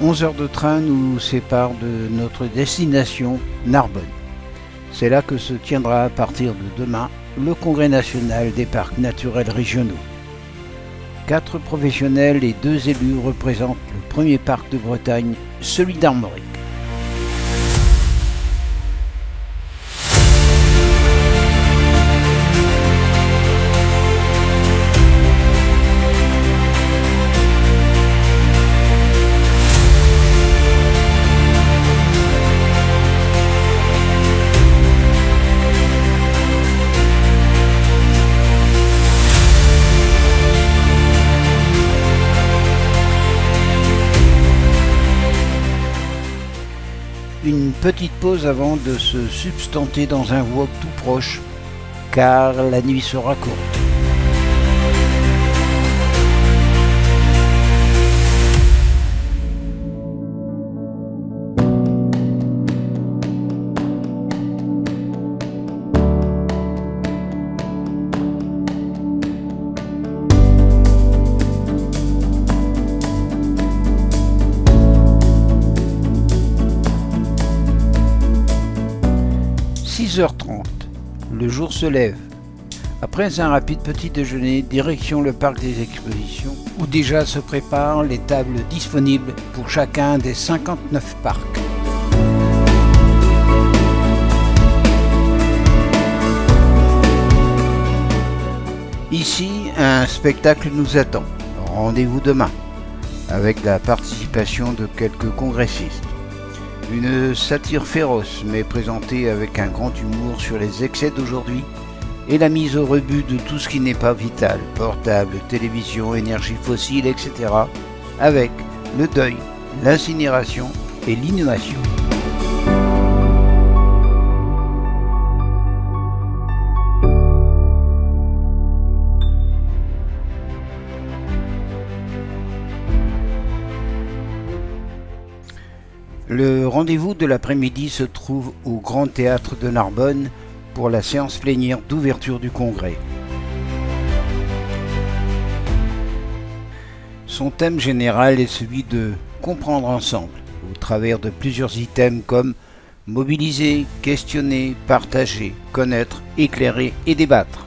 11 heures de train nous séparent de notre destination, Narbonne. C'est là que se tiendra à partir de demain le Congrès national des parcs naturels régionaux. 4 professionnels et 2 élus représentent le premier parc de Bretagne, celui d'Armorique. Une petite pause avant de se substanter dans un wok tout proche, car la nuit sera courte. « 6h30, le jour se lève. Après un rapide petit déjeuner, direction le parc des expositions, où déjà se préparent les tables disponibles pour chacun des 59 parcs. Ici, un spectacle nous attend. Rendez-vous demain, avec la participation de quelques congressistes. Une satire féroce, mais présentée avec un grand humour sur les excès d'aujourd'hui et la mise au rebut de tout ce qui n'est pas vital, portable, télévision, énergie fossile, etc., avec le deuil, l'incinération et l'innovation. Le rendez-vous de l'après-midi se trouve au Grand Théâtre de Narbonne pour la séance plénière d'ouverture du congrès. Son thème général est celui de comprendre ensemble, au travers de plusieurs items comme mobiliser, questionner, partager, connaître, éclairer et débattre.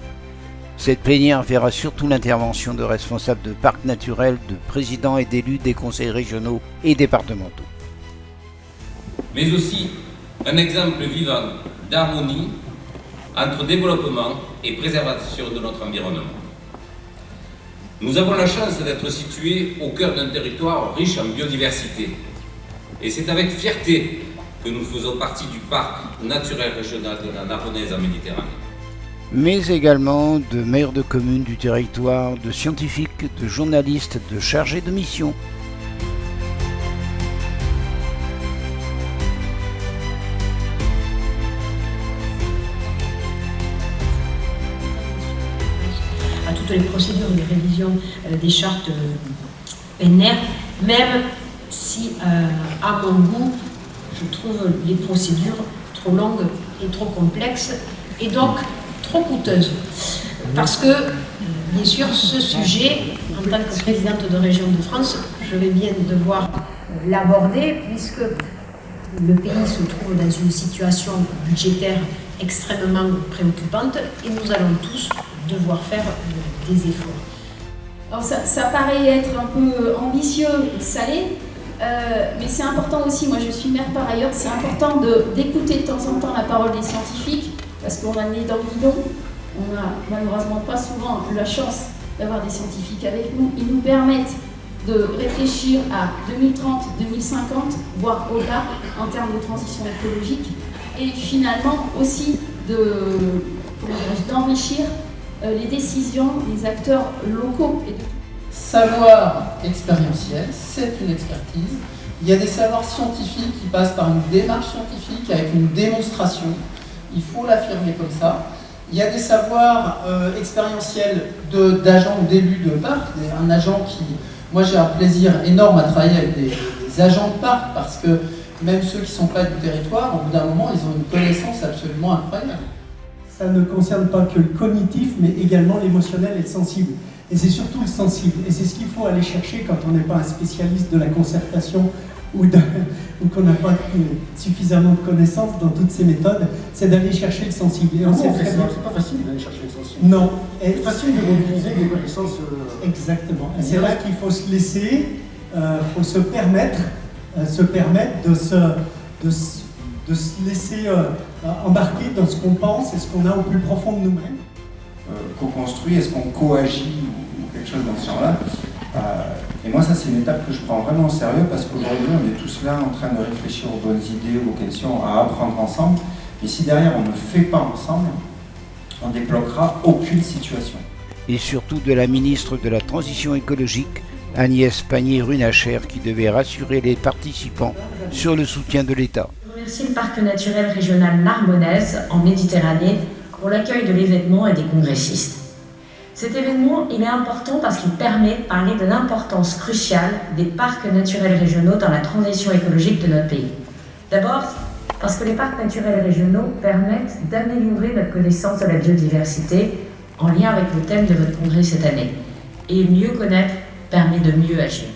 Cette plénière verra surtout l'intervention de responsables de parcs naturels, de présidents et d'élus des conseils régionaux et départementaux. Mais aussi un exemple vivant d'harmonie entre développement et préservation de notre environnement. Nous avons la chance d'être situés au cœur d'un territoire riche en biodiversité. Et c'est avec fierté que nous faisons partie du parc naturel régional de la Narbonnaise en Méditerranée. Mais également de maires de communes du territoire, de scientifiques, de journalistes, de chargés de mission. À toutes les procédures de révision des chartes PNR, même si, à mon goût, je trouve les procédures trop longues et trop complexes, et donc trop coûteuses. Parce que, bien sûr, ce sujet, en tant que présidente de Région de France, je vais bien devoir l'aborder, puisque le pays se trouve dans une situation budgétaire extrêmement préoccupante, et nous allons tous devoir faire des efforts. Alors ça paraît être un peu ambitieux, salé, mais c'est important aussi, moi je suis maire par ailleurs, c'est important d'écouter de temps en temps la parole des scientifiques, parce qu'on a le nez dans le guidon, on n'a malheureusement pas souvent la chance d'avoir des scientifiques avec nous, ils nous permettent de réfléchir à 2030, 2050, voire au-delà en termes de transition écologique, et finalement aussi d'enrichir les décisions des acteurs locaux. Savoir expérientiel, c'est une expertise. Il y a des savoirs scientifiques qui passent par une démarche scientifique avec une démonstration. Il faut l'affirmer comme ça. Il y a des savoirs expérientiels d'agents ou d'élus de parc. Un agent qui... Moi, j'ai un plaisir énorme à travailler avec des agents de parc parce que même ceux qui ne sont pas du territoire, au bout d'un moment, ils ont une connaissance absolument incroyable. Ça ne concerne pas que le cognitif, mais également l'émotionnel et le sensible. Et c'est surtout le sensible. Et c'est ce qu'il faut aller chercher quand on n'est pas un spécialiste de la concertation ou qu'on n'a pas suffisamment de connaissances dans toutes ces méthodes, c'est d'aller chercher le sensible. Et on sait très bien. C'est pas facile d'aller chercher le sensible. Non. C'est facile de mobiliser des connaissances. Exactement. Et c'est là qu'il faut se laisser, faut se permettre de se laisser embarquer dans ce qu'on pense et ce qu'on a au plus profond de nous-mêmes. Co-construit, est-ce qu'on coagit ou quelque chose dans ce genre-là. Et moi, ça, c'est une étape que je prends vraiment au sérieux parce qu'aujourd'hui, on est tous là en train de réfléchir aux bonnes idées, aux questions à apprendre ensemble. Mais si derrière, on ne fait pas ensemble, on ne débloquera aucune situation. Et surtout de la ministre de la Transition écologique, Agnès Pannier-Runacher, qui devait rassurer les participants sur le soutien de l'État. Je remercie le parc naturel régional Narbonnaise en Méditerranée pour l'accueil de l'événement et des congressistes. Cet événement, il est important parce qu'il permet de parler de l'importance cruciale des parcs naturels régionaux dans la transition écologique de notre pays. D'abord, parce que les parcs naturels régionaux permettent d'améliorer notre connaissance de la biodiversité en lien avec le thème de votre congrès cette année. Et mieux connaître permet de mieux agir.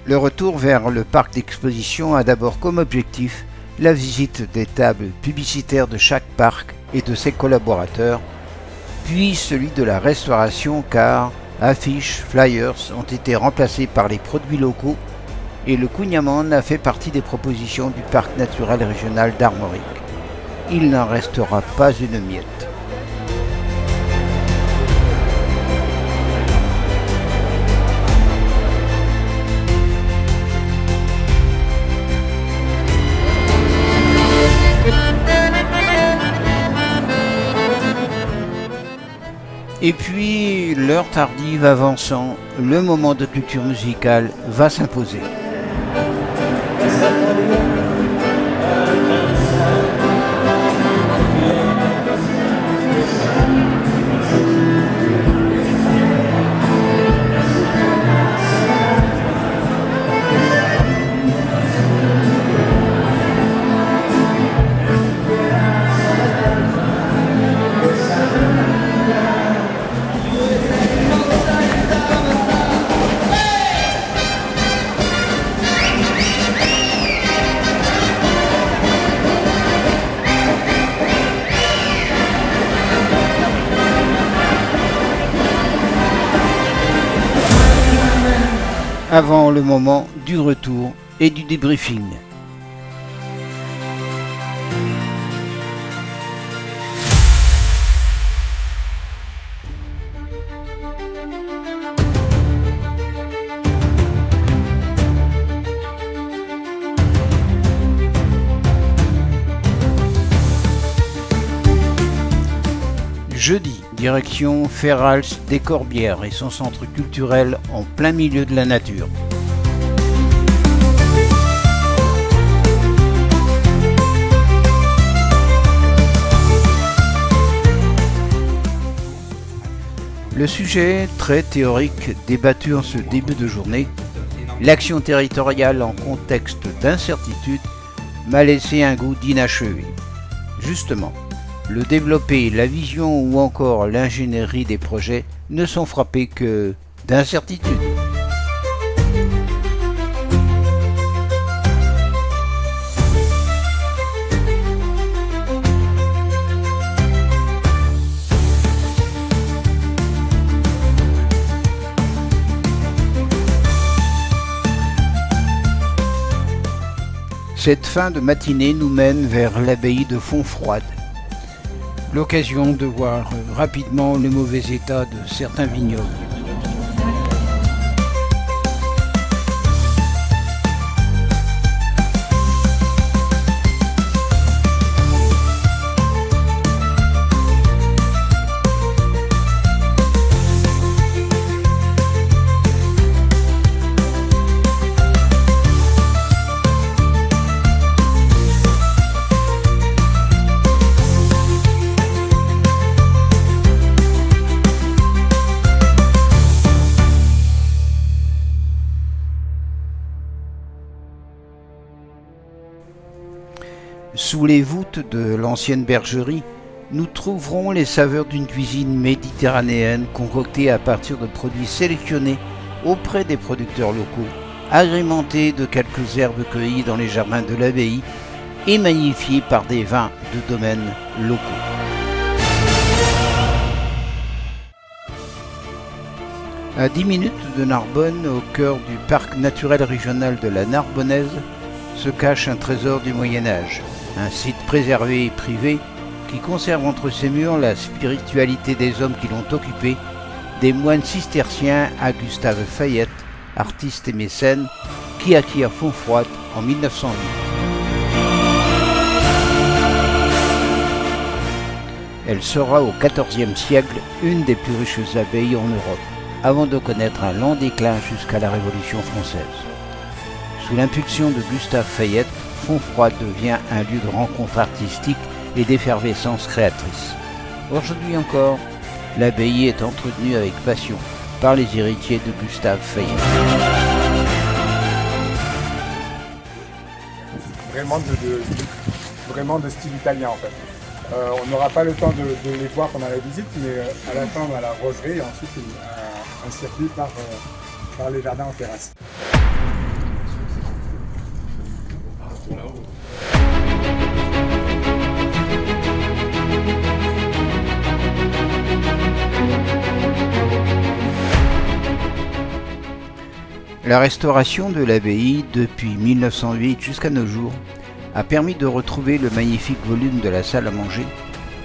Le retour vers le parc d'exposition a d'abord comme objectif la visite des tables publicitaires de chaque parc et de ses collaborateurs, puis celui de la restauration car affiches, flyers ont été remplacés par les produits locaux et le kouign-amann a fait partie des propositions du parc naturel régional d'Armorique. Il n'en restera pas une miette. Et puis, l'heure tardive avançant, le moment de culture musicale va s'imposer. Avant le moment du retour et du débriefing. Jeudi, direction Ferrals des Corbières et son centre culturel en plein milieu de la nature. Le sujet très théorique débattu en ce début de journée, l'action territoriale en contexte d'incertitude, m'a laissé un goût d'inachevé. Justement, le développer, la vision ou encore l'ingénierie des projets ne sont frappés que d'incertitude. Cette fin de matinée nous mène vers l'abbaye de Fontfroide. L'occasion de voir rapidement le mauvais état de certains vignobles. Sous les voûtes de l'ancienne bergerie, nous trouverons les saveurs d'une cuisine méditerranéenne concoctée à partir de produits sélectionnés auprès des producteurs locaux, agrémentée de quelques herbes cueillies dans les jardins de l'abbaye et magnifiée par des vins de domaines locaux. À 10 minutes de Narbonne, au cœur du parc naturel régional de la Narbonnaise, se cache un trésor du Moyen-Âge, un site préservé et privé qui conserve entre ses murs la spiritualité des hommes qui l'ont occupé, des moines cisterciens à Gustave Fayette, artiste et mécène, qui acquiert Fontfroide en 1908. Elle sera au XIVe siècle une des plus riches abbayes en Europe, avant de connaître un lent déclin jusqu'à la Révolution française. Sous l'impulsion de Gustave Fayette, Fontfroide devient un lieu de rencontre artistique et d'effervescence créatrice. Aujourd'hui encore, l'abbaye est entretenue avec passion par les héritiers de Gustave Fayette. Vraiment de style italien en fait. On n'aura pas le temps de les voir pendant la visite, mais à la fin on a la roseraie et ensuite un circuit par les jardins en terrasse. La restauration de l'abbaye depuis 1908 jusqu'à nos jours a permis de retrouver le magnifique volume de la salle à manger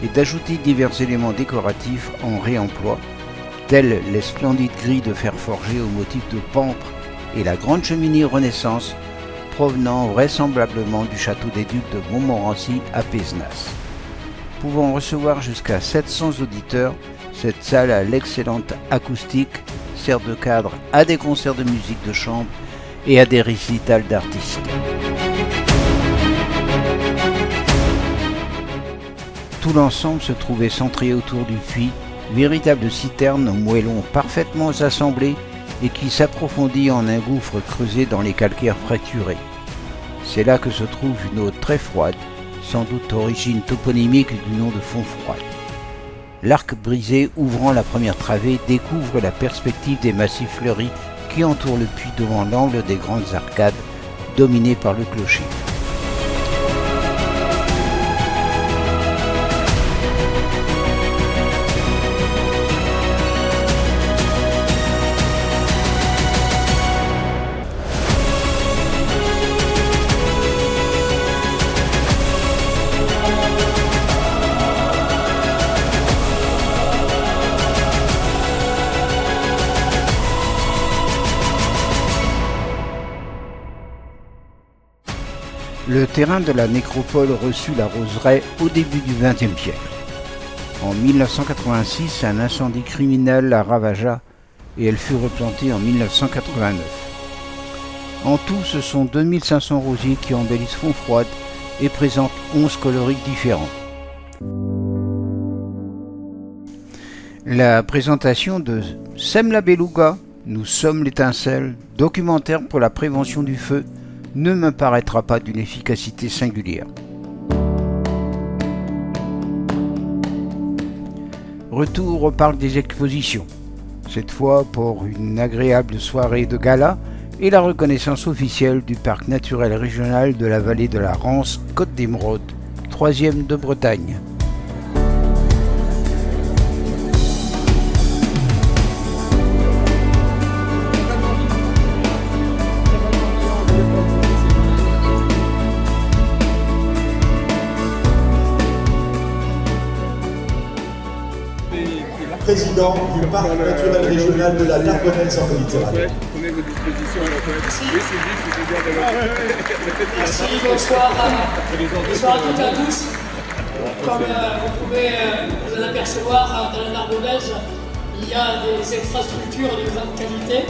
et d'ajouter divers éléments décoratifs en réemploi, tels les splendides grilles de fer forgé au motif de pampre et la grande cheminée Renaissance provenant vraisemblablement du château des Ducs de Montmorency à Pézenas. Pouvant recevoir jusqu'à 700 auditeurs, cette salle à l'excellente acoustique sert de cadre à des concerts de musique de chambre et à des récitals d'artistes. Tout l'ensemble se trouvait centré autour du puits, véritable citerne aux moellons parfaitement assemblés et qui s'approfondit en un gouffre creusé dans les calcaires fracturés. C'est là que se trouve une eau très froide, sans doute origine toponymique du nom de Fontfroide. L'arc brisé ouvrant la première travée découvre la perspective des massifs fleuris qui entourent le puits devant l'angle des grandes arcades dominées par le clocher. Le terrain de la nécropole reçut la roseraie au début du XXe siècle. En 1986, un incendie criminel la ravagea et elle fut replantée en 1989. En tout, ce sont 2500 rosiers qui embellissent Fontfroide et présentent 11 coloris différents. La présentation de Sème la Beluga, Nous sommes l'étincelle, documentaire pour la prévention du feu, ne me paraîtra pas d'une efficacité singulière. Retour au parc des expositions, cette fois pour une agréable soirée de gala et la reconnaissance officielle du parc naturel régional de la vallée de la Rance Côte d'Émeraude, 3e de Bretagne. Président du parc naturel régional de la Narbonnaise en Méditerranée. Prenez vos dispositions à la fin. Merci, bonsoir à toutes et à tous. Comme vous pouvez vous en apercevoir, dans la Narbonnaise, il y a des infrastructures de grande qualité.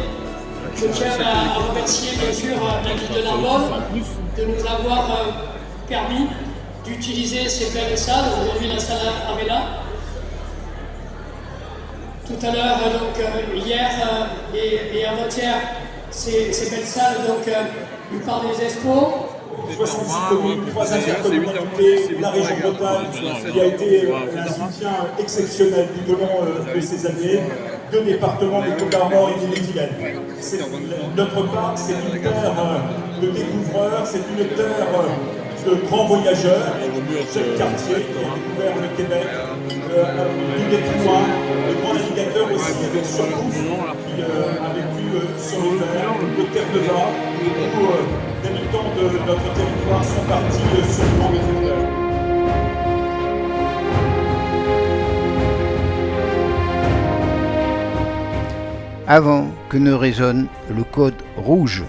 Je tiens à remercier bien sûr la ville de Narbonne de nous avoir permis d'utiliser ces belles salles, aujourd'hui la salle Arena. Tout à l'heure, donc hier et avant-hier, ces belles salles donc, du parc des Expos, 66 communes, 3 intercommunalités, la région Bretagne, qui a été un soutien exceptionnel tout au long de ces années, 2 départements des Côtes-d'Armor et du Midi-Vilaine. Notre parc, c'est une terre de découvreurs, c'est une terre de grands voyageurs. Chaque quartier qui a découvert le Québec, du Détroit, le grand navigateur aussi avec Surcouf, qui a vécu sur les terres, de Terre-de-Va, où les habitants de notre territoire sont partis sur le grand navigateur. Avant que ne résonne le code rouge.